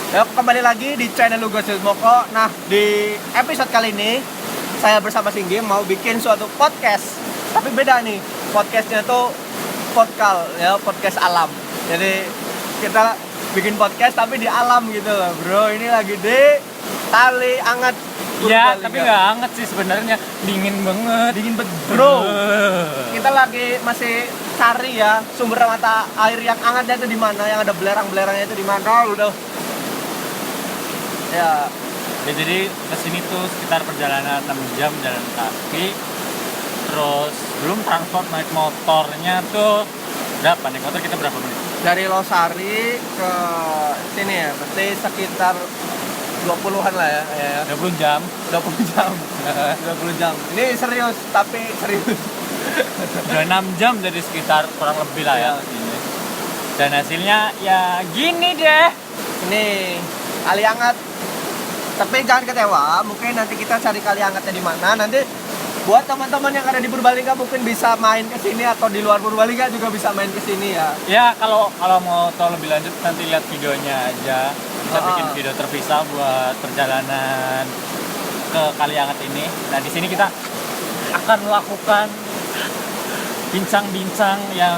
Ya, kembali lagi di channel Lugas Moko. Nah, di episode kali ini saya bersama Singgi mau bikin suatu podcast. Tapi beda nih, podcastnya tuh podcast ya, podcast alam. Jadi kita bikin podcast tapi di alam gitu loh, bro. Ini lagi di Kali Anget. Ya, tapi nggak anget sih sebenarnya, dingin banget. Dingin banget, bro. Kita lagi masih cari ya sumber mata air yang hangatnya itu di mana, yang ada belerang-belerangnya itu di mana, udah. Ya, Jadi kesini tuh sekitar perjalanan 6 jam jalan kaki. Terus belum transport naik motornya tuh berapa? Naik motor kita berapa menit? dari Losari ke sini ya, berarti sekitar 20-an lah ya. 20 jam. 20 jam. 20 jam. Ini serius, tapi serius. Udah 6 jam dari sekitar kurang lebih lah ya. Dan hasilnya ya gini deh. Ini Kali Anget. Tapi jangan kecewa, mungkin nanti kita cari Kali Angetnya di mana. Nanti buat teman-teman yang ada di Purbalingga mungkin bisa main ke sini, atau di luar Purbalingga juga bisa main ke sini ya. Ya kalau mau tahu lebih lanjut nanti lihat videonya aja. Kita bikin video terpisah buat perjalanan ke Kali Anget ini. Nah, di sini kita akan melakukan bincang-bincang yang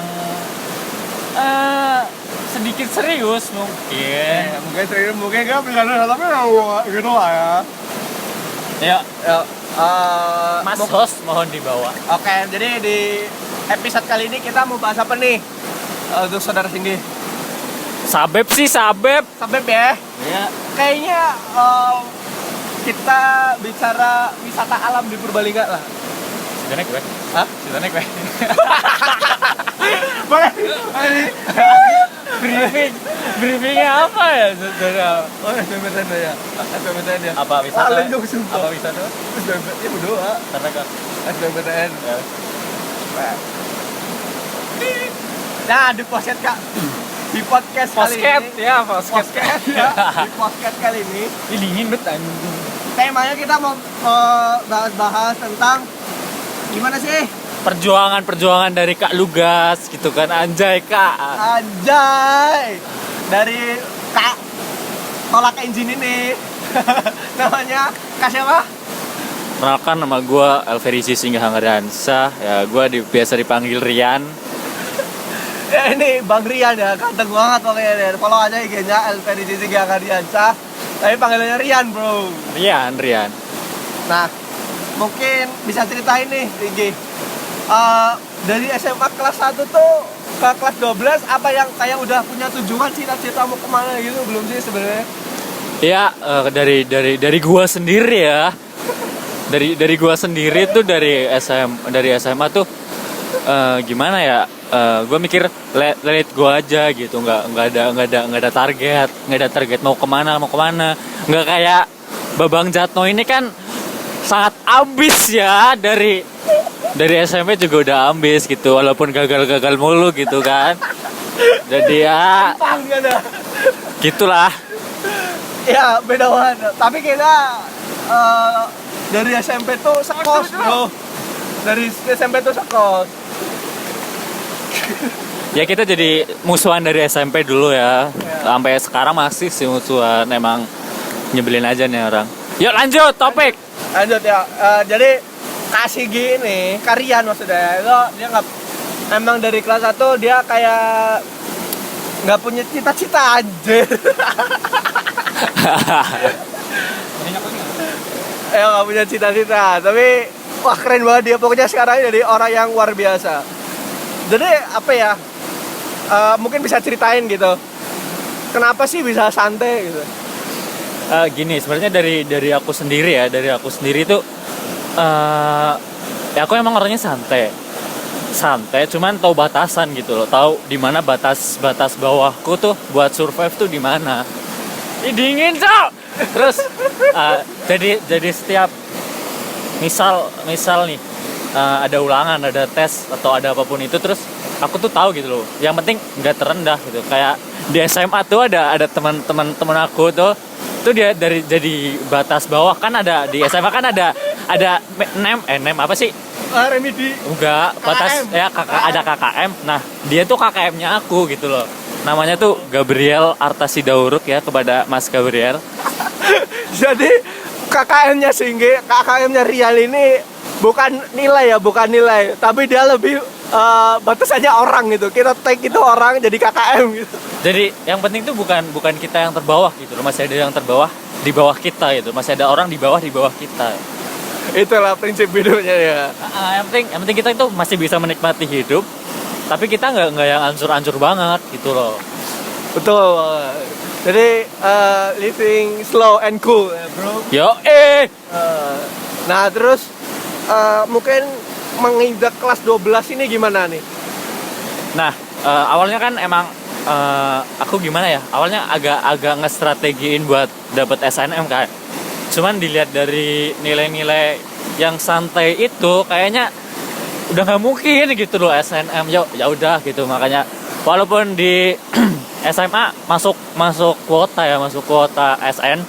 sedikit serius mungkin. Mungkin serius, mungkin kan bercanda, tapi ya gitu lah ya. Ya, Mas Mau- host mohon dibawa. Oke, jadi di episode kali ini kita mau bahas apa nih? Untuk saudara Singgi. Sabep sih, sabep. Sabep ya. Ya. Kayaknya kita bicara wisata alam di Purbalingga lah. Sudah naik gue. Hah? Sudah naik gue. Boleh. Briefingnya apa ya, saudara? Oh, SBMPTN ya. SBMPTN ya. Apa wisata? Salah dong, sumpah. Apa wisata? SBMPTN ya berdoa. Karena kan. SBMPTN. Nah, di podcast Kak. Di podcast kali Posket ini. ya, posket. Podcast ya. Di podcast kali ini Ini dingin banget anjing. temanya kita mau bahas tentang gimana sih? Perjuangan dari Kak Lugas gitu kan, anjay Kak. Anjay, dari Kak tolak engine ini. Namanya Kak siapa? Perkenalkan, nama gue Elverisi Singgah Hangariansa. Ya, gue biasa dipanggil Rian. Ya, ini Bang Rian ya, ganteng banget pokoknya deh. Follow aja IG-nya Elverisi Singgah Hangariansa. Tapi panggilannya Rian, bro. Rian. Nah, mungkin bisa ceritain nih IG. Dari SMA kelas 1 tuh ke kelas 12, apa yang kayak udah punya tujuan, cita-cita mau kemana gitu, belum sih sebenarnya? Ya, dari gua sendiri ya. Dari gua sendiri tuh dari SMA tuh gimana ya? Gua mikir let gua aja gitu, nggak ada target mau kemana, nggak kayak Babang Jatno ini kan sangat ambis ya, dari SMP juga udah ambis gitu, walaupun gagal mulu gitu kan. Jadi ya Pang gitu. gitulah. Ya, beda banget. Tapi kita dari SMP tuh sekos, bro. Dari SMP tuh sekos. Ya kita jadi musuhan dari SMP dulu ya. Sampai sekarang masih sih musuhan, emang nyebelin aja nih orang. Yuk lanjut topik. Lanjut ya. Jadi kasih gini, Karian maksudnya. Itu dia nggak, emang dari kelas 1 dia kayak nggak punya cita-cita aja. Nggak punya cita-cita, tapi wah keren banget dia. Pokoknya sekarang jadi orang yang luar biasa. Jadi apa ya? Mungkin bisa ceritain gitu. Kenapa sih bisa santai gitu? Gini, sebenarnya dari aku sendiri ya, tuh ya aku emang orangnya santai, cuman tahu batasan gitu loh, tahu di mana batas bawahku tuh buat survive tuh di mana. Ih, dingin cok. Terus jadi setiap misal nih ada ulangan, ada tes atau ada apapun itu, terus aku tuh tahu gitu loh, yang penting nggak terendah gitu. Kayak di SMA tuh ada teman aku tuh dia jadi batas bawah kan, ada di SMA kan ada nem apa sih? Remedi. Enggak, batas KKM. ya ada KKM. Nah, dia tuh KKM-nya aku gitu loh. namanya tuh Gabriel Artasidauruk ya, kepada Mas Gabriel. Jadi KKM-nya Singgi, KKM-nya Rial ini bukan nilai ya, bukan nilai, tapi dia lebih batasannya orang gitu. Kita take itu orang jadi KKM gitu. Jadi yang penting tuh bukan kita yang terbawah gitu loh, masih ada yang terbawah di bawah kita gitu, masih ada orang di bawah kita. Itulah prinsip hidupnya ya. Yang penting kita itu masih bisa menikmati hidup, tapi kita nggak yang ancur-ancur banget gitu loh. Betul banget. Jadi living slow and cool ya bro. Yo Nah terus mungkin menginjak kelas 12 ini gimana nih? Nah, awalnya kan emang aku gimana ya? Awalnya agak ngestrategiin buat dapet SNM kan. Cuman dilihat dari nilai-nilai yang santai itu, kayaknya udah nggak mungkin gitu loh SNM. Ya udah gitu, makanya walaupun di SMA masuk kuota ya, masuk kuota SN,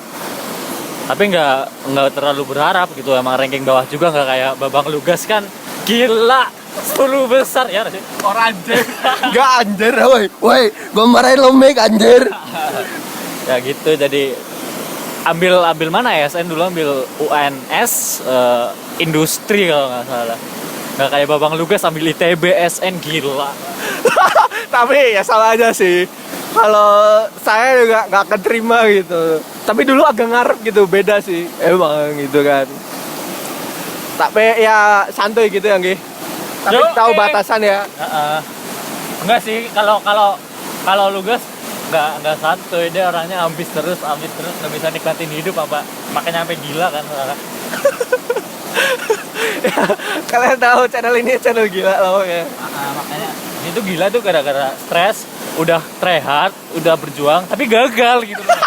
tapi nggak terlalu berharap gitu. Emang ranking bawah juga, nggak kayak Babang Lugas kan gila 10 besar ya sih. Orang anjir. Enggak anjir, woi. Gua marahin lo Mik anjir. Ya gitu, jadi ambil mana ya? SN dulu ambil UNS industri kalau nggak salah. Nggak kayak Babang Lugas ambil ITB SN, gila. Tapi ya sama aja sih. Kalau saya juga nggak keterima gitu. Tapi dulu agak ngarep gitu, beda sih. Emang gitu kan. Tapi ya santuy gitu ya, Nggih. Tapi tahu batasan ya. Enggak sih, kalau Lugas nggak santuy, dia orangnya ambis terus nggak bisa nikmatin hidup apa, makanya sampai gila kan. Ya, kalian tahu channel ini channel gila loh ya. Makanya dia tuh gila tuh gara-gara stres, udah try hard, udah berjuang tapi gagal gitu loh.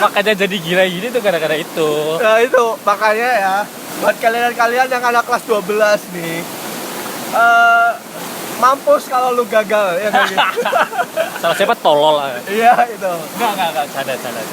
Makanya jadi gila gini tuh gara-gara itu. Nah itu makanya ya, buat kalian yang anak kelas 12 nih, mampus kalau lu gagal ya kan gitu. Salah siapa tolol lah. Iya itu. Enggak,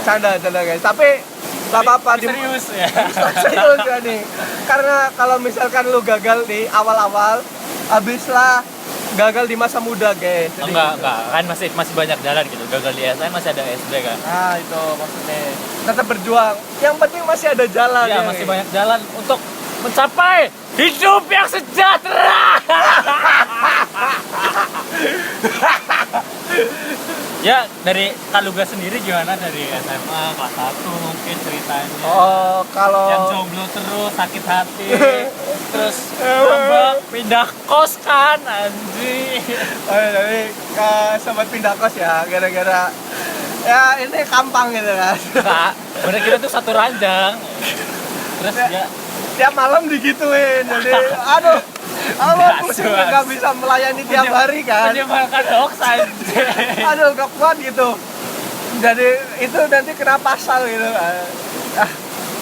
Canda guys. Tapi gak apa-apa serius ya. Serius ya nih. Karena kalau misalkan lu gagal di awal-awal, habislah gagal di masa muda guys. Jadi, enggak kan masih banyak jalan gitu. Gagal di SN masih ada SD kan. Nah itu maksudnya tetap berjuang. Yang penting masih ada jalan. Iya, Ya, masih banyak jalan untuk mencapai hidup yang sejahtera. Ya, dari Kak Lugas sendiri gimana dari SMA kelas 1 mungkin ceritanya? Oh, kalau yang jomblo terus, sakit hati, terus nambah pindah kos kan, anjing. jadi sempat pindah kos ya, gara-gara ya ini kampang gitu kan. Enggak, bener kita tuh satu ranjang. Terus ya Tiap malam digituin, jadi aduh pusing nggak bisa melayani tiap hari kan. menyebalkan hoax anjing. Aduh gak kuat gitu. Jadi itu nanti kena pasal gitu.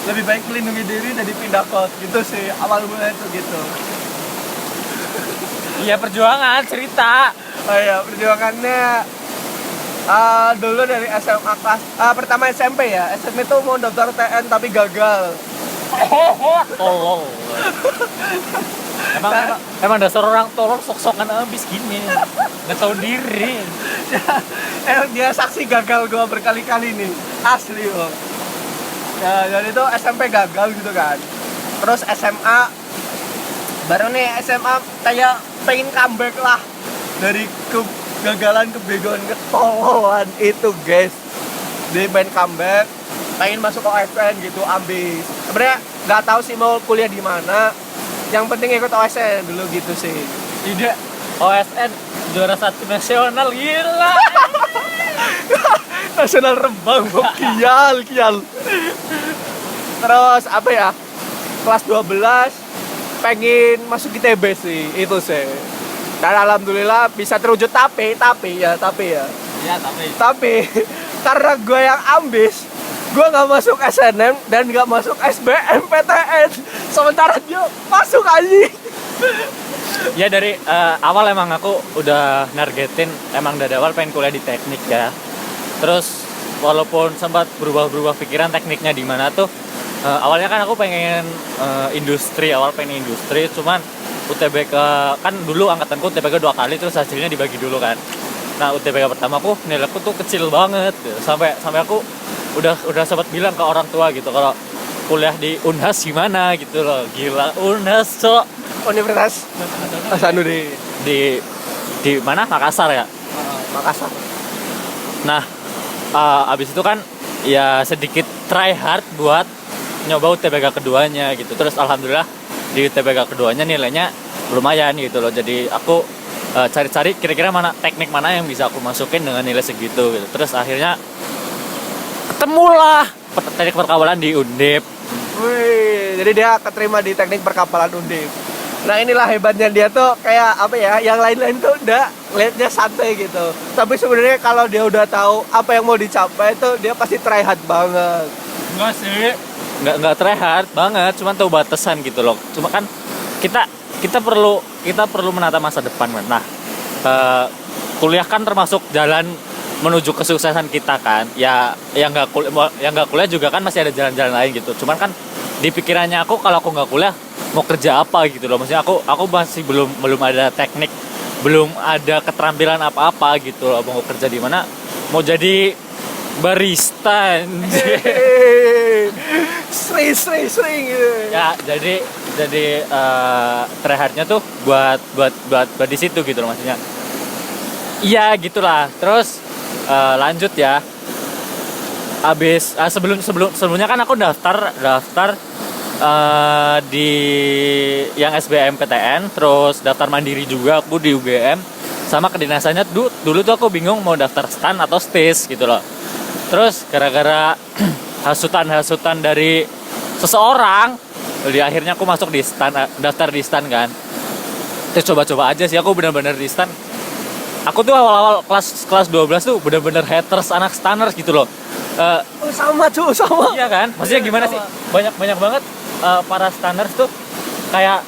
Lebih baik melindungi diri dari pindah kos gitu sih, awal mulanya itu gitu. Iya, perjuangan cerita. Oh iya, perjuangannya dulu dari SMA kelas pertama SMP ya. SMP itu mau daftar TN tapi gagal. Tolol. Emang dasar orang tolol, sok-sokan abis gini. Nggak tahu diri. Dia saksi gagal gua berkali-kali nih, asli loh. Ya jadi itu SMP gagal gitu kan. Terus SMA baru nih SMA kayak pengen comeback lah dari kegagalan, kebegoan, ketololan itu guys. Dia pengen comeback, pengen masuk OSN gitu, ambis. Sebenarnya nggak tahu sih mau kuliah di mana. Yang penting ikut OSN dulu gitu sih. Tidak, OSN juara 1 nasional, gila. Nasional Rembang, kial. Terus apa ya? Kelas 12 pengen masuk ITB sih, itu sih. Dan alhamdulillah bisa terwujud tapi ya. Ya, Tapi karena gue yang ambis, gue nggak masuk SNM dan nggak masuk SBMPTN. Sementara dia masuk aja. ya dari awal emang aku udah nargetin, emang dari awal pengen kuliah di teknik ya. Terus walaupun sempat berubah pikiran tekniknya di mana tuh, awalnya kan aku pengen industri, cuman UTBK kan dulu angkatanku UTBK 2 kali, terus hasilnya dibagi dulu kan. Nah UTBK pertama aku nilaiku tuh kecil banget gitu. Sampai aku udah sempat bilang ke orang tua gitu kalau kuliah di Unhas gimana gitu loh. Gila Unhas cok. Universitas Hasanuddin Di mana? Makassar ya. Makassar. Nah abis itu kan ya sedikit try hard buat nyoba UTBK keduanya gitu. Terus alhamdulillah di UTBK keduanya nilainya lumayan gitu loh. Jadi aku cari-cari kira-kira teknik mana yang bisa aku masukin dengan nilai segitu gitu. Terus akhirnya ketemulah teknik perkapalan di Undip. Wih, jadi dia keterima di teknik perkapalan Undip. Nah inilah hebatnya dia tuh kayak apa ya, yang lain-lain tuh udah liatnya santai gitu. Tapi sebenarnya kalau dia udah tahu apa yang mau dicapai tuh dia pasti try hard banget. Enggak sih. Enggak try hard banget, cuman tahu batasan gitu loh. Cuma kan kita perlu menata masa depan kan. Nah, kuliah kan termasuk jalan menuju kesuksesan kita kan. Ya yang nggak kuliah juga kan masih ada jalan-jalan lain gitu. Cuman kan di pikirannya aku kalau aku nggak kuliah mau kerja apa gitu loh. Maksudnya aku masih belum ada teknik, belum ada keterampilan apa-apa gitu loh. Mau kerja di mana? Mau jadi barista. Sering gitu. Ya, jadi try hardnya tuh buat di situ gitu loh maksudnya. Iya gitulah. Terus lanjut ya. Sebelumnya kan aku daftar di yang SBMPTN, terus daftar mandiri juga aku di UGM, sama kedinasannya dulu tuh aku bingung mau daftar STAN atau STIS gitu loh. Terus gara-gara hasutan dari seseorang, di akhirnya aku masuk di STAN, daftar di STAN kan. Terus coba-coba aja sih, aku benar-benar di STAN. Aku tuh awal-awal kelas 12 tuh benar-benar haters anak STANers gitu loh. Sama. Iya kan? Maksudnya gimana sih? Banyak banget para STANers tuh kayak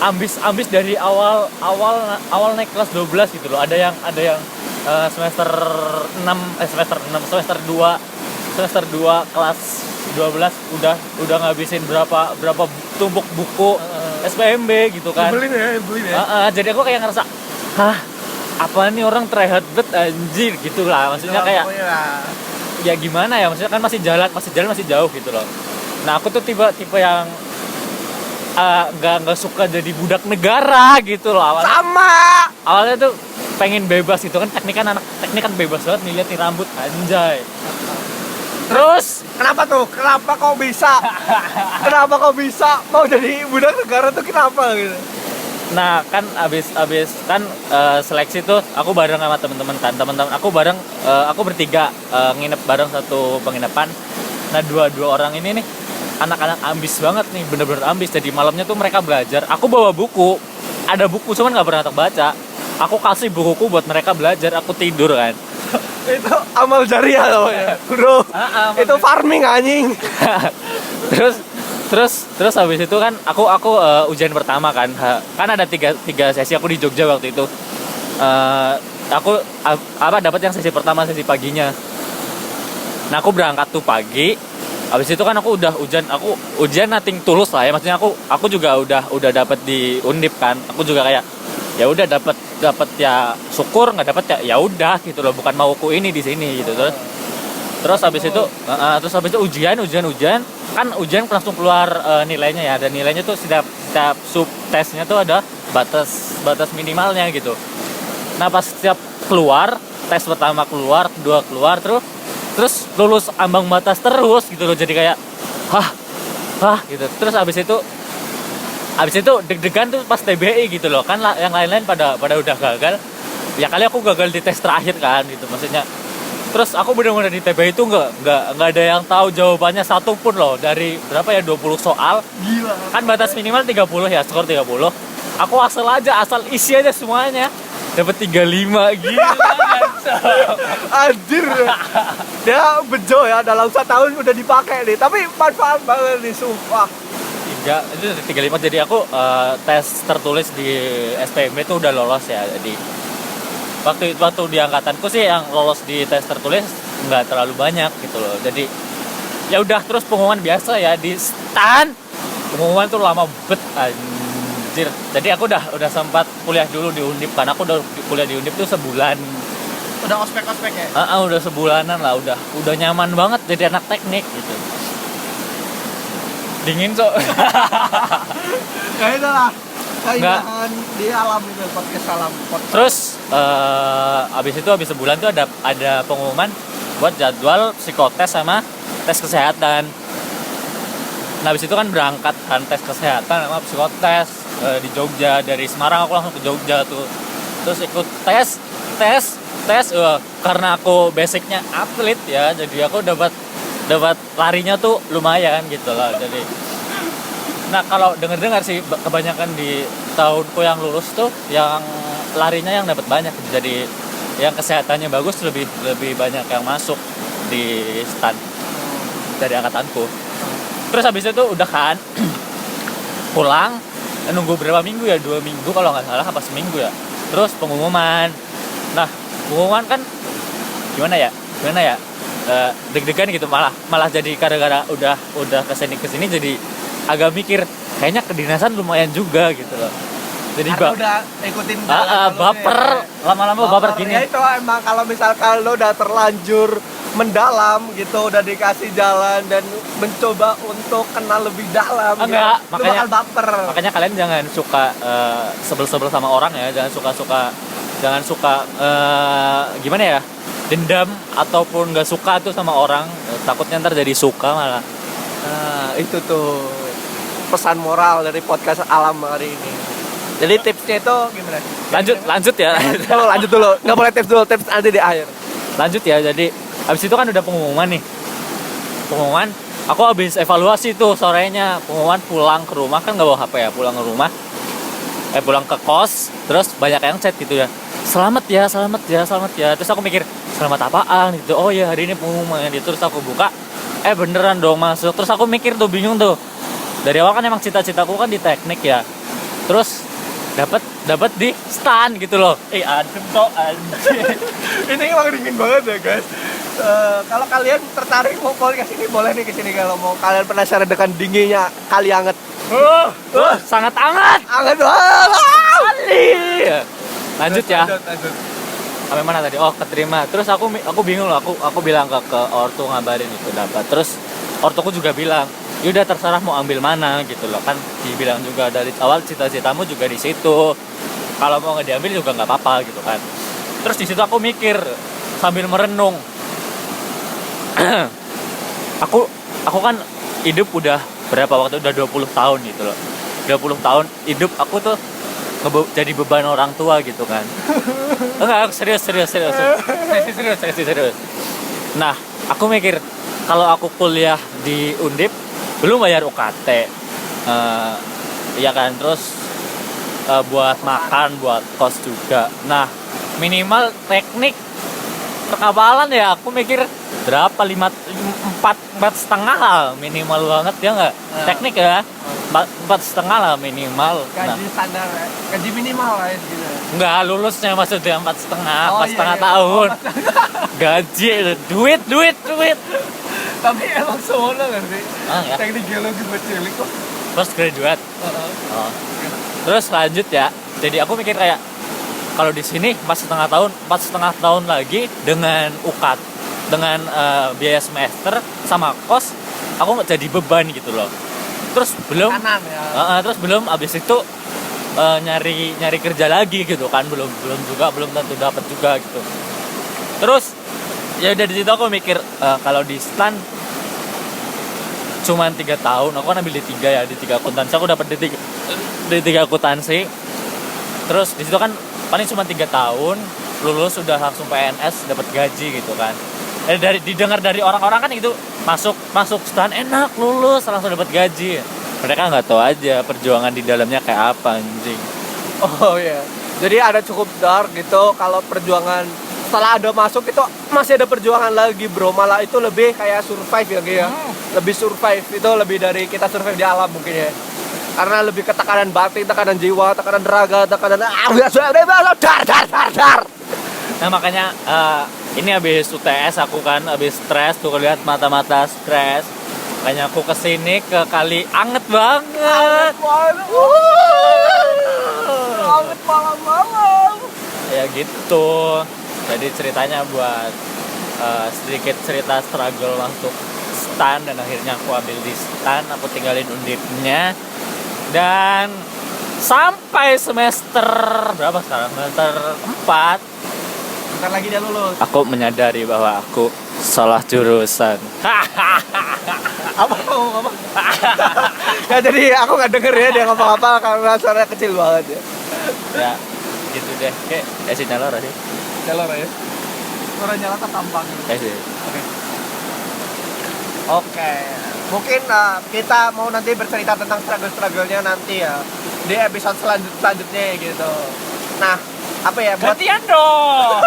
ambis dari awal naik kelas 12 gitu loh. Ada yang semester 2 kelas 12 udah ngabisin berapa tumpuk buku SPMB gitu kan. Beli ya. Jadi aku kayak ngerasa, hah, apa nih orang try hard bet anjir gitu lah. Maksudnya kayak ya gimana ya, maksudnya kan masih jauh gitu loh. Nah aku tuh tipe yang nggak suka jadi budak negara gitu loh awalnya. Awalnya tuh pengen bebas gitu kan, teknik kan bebas banget ngeliatin rambut anjay. Terus kenapa kok bisa mau jadi budak negara tuh kenapa gitu? Nah kan abis kan seleksi tuh aku bareng sama teman-teman aku aku bertiga nginep bareng satu penginapan. Nah dua orang ini nih anak-anak ambis banget nih, bener-bener ambis. Jadi malamnya tuh mereka belajar, aku bawa buku, ada buku cuman nggak pernah baca. Aku kasih bukuku buat mereka belajar, aku tidur kan. Itu amal jariah namanya, bro. Itu farming anjing. Terus habis itu kan aku ujian pertama kan ada tiga sesi aku di Jogja waktu itu. Aku dapat yang sesi pertama, sesi paginya. Nah aku berangkat tuh pagi. Habis itu kan aku udah ujian nothing tulus lah ya, maksudnya aku juga udah dapat di Undip kan. Aku juga kayak ya udah dapat ya syukur, nggak dapat ya udah gitu loh, bukan mauku ini di sini gitu. Terus habis itu ujian kan langsung keluar nilainya ya. Dan nilainya tuh setiap sub tesnya tuh ada batas minimalnya gitu. Nah pas setiap keluar, tes pertama keluar, kedua keluar, terus lulus ambang batas terus gitu loh. Jadi kayak hah gitu. Terus habis itu deg-degan tuh pas TBI gitu loh. Kan yang lain-lain pada udah gagal. Ya kali aku gagal di tes terakhir kan gitu maksudnya. Terus aku benar-benar di TBI itu nggak ada yang tahu jawabannya satu pun loh, dari berapa ya 20 soal. Gila. Kan batas minimal 30 ya, skor 30. Aku asal isi aja semuanya. Dapat 35, gila. Anjir. Dia bejo ya, dalam 1 tahun udah dipakai nih. Tapi manfaat banget nih, sumpah. Itu 35, jadi aku tes tertulis di SPM itu udah lolos ya. Jadi waktu di angkatanku sih yang lolos di tes tertulis nggak terlalu banyak gitu loh. Jadi ya udah, terus pengumuman biasa ya di STAN. Pengumuman tuh lama bet anjir. anjir. Jadi aku udah sempat kuliah dulu di Undip kan. Aku udah kuliah di Undip tuh sebulan. Udah ospek ya? Udah sebulanan lah, udah nyaman banget jadi anak teknik gitu. Dingin, Cok. Ya itulah keindahan di alam itu, podcast alam podcast. Terus habis sebulan tuh ada pengumuman buat jadwal psikotes sama tes kesehatan. Nah habis itu kan berangkat kan tes kesehatan sama psikotes di Jogja. Dari Semarang aku langsung ke Jogja tuh. Terus ikut tes karena aku basicnya atlet ya, jadi aku dapat larinya tuh lumayan gitu loh. Jadi nah kalau dengar sih kebanyakan di tahunku yang lulus tuh yang larinya yang dapat banyak, jadi yang kesehatannya bagus lebih banyak yang masuk di stan dari angkatanku. Terus habis itu udah kan pulang, nunggu berapa minggu ya, 2 minggu kalau nggak salah, apa seminggu ya. Terus pengumuman. Nah pengumuman kan gimana ya deg-degan gitu, malah jadi gara-gara udah kesini jadi agak mikir kayaknya kedinasan lumayan juga gitu loh. Jadi udah ikutin baper ya. Lama-lama baper gini. Ya itu emang kalau misalkan lo udah terlanjur mendalam gitu, udah dikasih jalan dan mencoba untuk kenal lebih dalam, enggak, ya, makanya baper. Makanya kalian jangan suka sebel-sebel sama orang ya, jangan suka gimana ya, dendam ataupun nggak suka tuh sama orang, takutnya ntar jadi suka malah. Nah itu tuh pesan moral dari podcast alam hari ini. Jadi tipsnya itu gimana? Lanjut ya. Lanjut dulu. Nggak boleh tips dulu, tips nanti di akhir. Lanjut ya. Jadi habis itu kan udah pengumuman nih. Pengumuman, aku habis evaluasi tuh sorenya. Pengumuman pulang ke rumah, kan nggak bawa HP ya. Pulang ke rumah, pulang ke kos. Terus banyak yang chat gitu ya. Selamat ya. Terus aku mikir, selamat apaan gitu. Oh ya hari ini pengumuman. Terus aku buka, beneran dong masuk. Terus aku mikir tuh, bingung tuh. Dari awal kan emang cita-citaku kan di teknik ya. Terus dapat di stan gitu loh. Adem kok anjir. Ini emang dingin banget ya guys. Kalau kalian tertarik mau podcast ini boleh nih kesini kalau mau kalian penasaran dengan dinginnya kali anget. Sangat anget banget. Lanjut ya. Sampai mana tadi? Oh, keterima. Terus aku bingung loh. Aku bilang ke ortu ngabarin itu dapat. Terus ortuku juga bilang, yaudah terserah mau ambil mana gitu loh, kan dibilang juga dari awal cita-citamu juga di situ, kalau mau nggak diambil juga nggak apa-apa gitu kan. Terus di situ aku mikir sambil merenung, aku kan hidup udah berapa waktu, udah 20 tahun gitu loh, 20 tahun hidup aku tuh jadi beban orang tua gitu kan. Enggak, serius. Nah aku mikir kalau aku kuliah di Undip belum bayar UKT, ya kan, terus buat makan, buat kos juga. Nah minimal teknik perkapalan ya aku mikir berapa, 4,5 lah minimal banget ya nggak, teknik ya 4,5 lah minimal. Gaji standar, gaji minimal lah ya gitu. Nggak, lulusnya maksudnya 4,5 tahun. Gaji, duit. Tapi emang semuanya nggak sih? Ya. Teknik geologi buat cilik kok. First graduate. Terus lanjut ya. Jadi aku mikir kayak kalau di sini 4,5 tahun lagi dengan UKT, dengan biaya semester sama kos, aku nggak jadi beban gitu loh. Terus belum kanan ya. Terus belum abis itu nyari kerja lagi gitu kan, belum tentu dapat juga gitu. Terus ya dari situ aku mikir kalau di stan cuman 3 tahun, aku kan ambil D3 ya, D3 akuntansi, aku dapat D3 akuntansi. Terus di situ kan paling cuma 3 tahun, lulus sudah langsung PNS, dapat gaji gitu kan. Didengar dari orang-orang kan itu masuk stan enak, lulus langsung dapat gaji. Mereka nggak tahu aja perjuangan di dalamnya kayak apa anjing. Oh ya. Jadi ada cukup dark gitu kalau perjuangan setelah ada masuk itu masih ada perjuangan lagi bro, malah itu lebih kayak survive ya. Lebih survive, itu lebih dari kita survive di alam mungkin ya, karena lebih ke tekanan batin, tekanan jiwa, tekanan raga, tekanan dar. Nah makanya ini habis UTS aku kan habis stres tuh, lihat mata-mata stres, Makanya aku kesini ke kali anget banget. Anget malam-malam. Ya gitu. Jadi ceritanya buat sedikit cerita struggle masuk stan, dan akhirnya aku ambil di stan, aku tinggalin undipnya, dan sampai semester berapa sekarang? Semester 4 Bentar lagi dia lulus. aku menyadari bahwa aku salah jurusan. Apa ngomong apa? Ya jadi aku nggak denger ya dia ngomong apa karena suaranya kecil banget ya. Ya gitu deh, kayak sih nyalor sih. Jalur ya. Suara nyala tampang. Sih. Oke. Mungkin kita mau nanti bercerita tentang struggle-struggle-nya nanti ya di episode selanjutnya gitu. Nah, apa ya buat Gantian dong.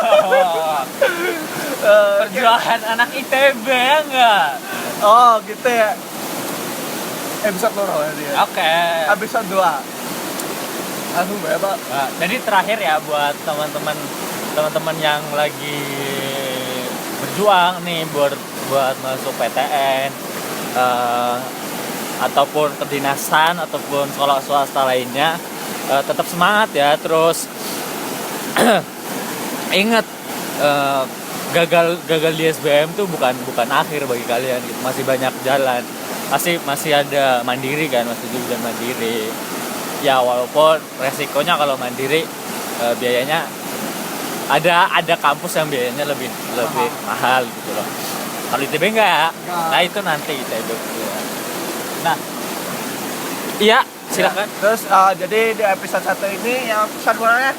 Perjuangan anak ITB enggak? oh gitu ya. Episode loro ya dia. Oke. Episode 2. Langsung ya, Pak. Nah, jadi terakhir ya buat teman-teman yang lagi berjuang nih buat masuk PTN ataupun kedinasan ataupun sekolah swasta lainnya, tetap semangat ya. Terus ingat, gagal di SBM tuh bukan akhir bagi kalian gitu. Masih banyak jalan, masih ada mandiri kan, masih juga mandiri ya, walaupun resikonya kalau mandiri biayanya ada kampus yang biayanya lebih mahal gitu loh. Kalau ITB enggak. Nah itu nanti ITB. Nah iya silakan. Terus jadi di episode 1 ini yang sebenarnya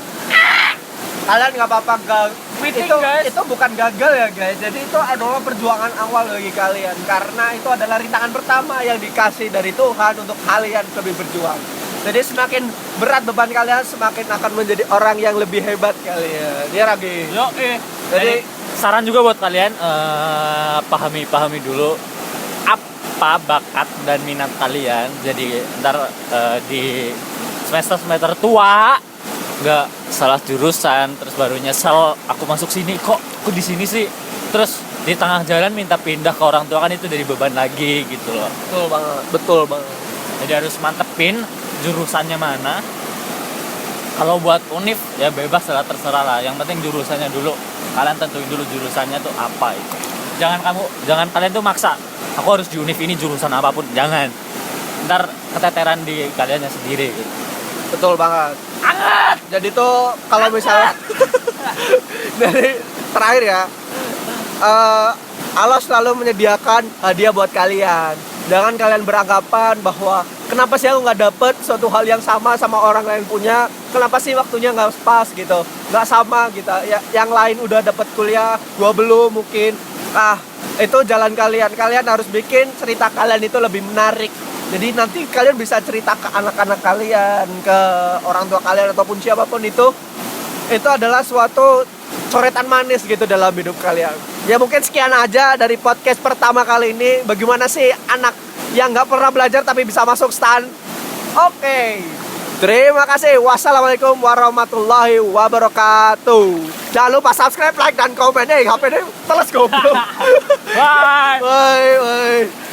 kalian nggak apa-apa itu bukan gagal ya guys. Jadi itu adalah perjuangan awal bagi kalian, karena itu adalah rintangan pertama yang dikasih dari Tuhan untuk kalian lebih berjuang. Jadi semakin berat beban kalian, semakin akan menjadi orang yang lebih hebat kalian. Ya Ragi. Jadi saran juga buat kalian, pahami dulu apa bakat dan minat kalian. Jadi ntar di semester tua nggak salah jurusan terus baru nyesel aku masuk sini kok aku di sini sih, terus di tengah jalan minta pindah ke orang tua, kan itu jadi beban lagi gitu loh. Betul banget. Jadi harus mantepin jurusannya mana. Kalau buat univ ya bebas lah, terserah lah, yang penting jurusannya dulu. Kalian tentuin dulu jurusannya tuh apa itu. Jangan kalian tuh maksa aku harus di univ ini jurusan apapun, jangan. Ntar keteteran di kaliannya sendiri gitu. Betul banget. Jadi tuh kalau misalnya dari terakhir ya, Allah selalu menyediakan hadiah buat kalian. Jangan kalian beranggapan bahwa kenapa sih aku nggak dapet suatu hal yang sama orang lain punya, kenapa sih waktunya nggak pas gitu, nggak sama gitu ya, yang lain udah dapet kuliah gua belum mungkin. Itu jalan kalian harus bikin cerita kalian itu lebih menarik. Jadi nanti kalian bisa cerita ke anak-anak kalian, ke orang tua kalian ataupun siapapun itu adalah suatu coretan manis gitu dalam hidup kalian. Ya mungkin sekian aja dari podcast pertama kali ini. Bagaimana sih anak yang nggak pernah belajar tapi bisa masuk STAN? Oke. Terima kasih. Wassalamualaikum warahmatullahi wabarakatuh. Jangan lupa subscribe, like, dan komen. HP ini teles goblok. Bye. Bye.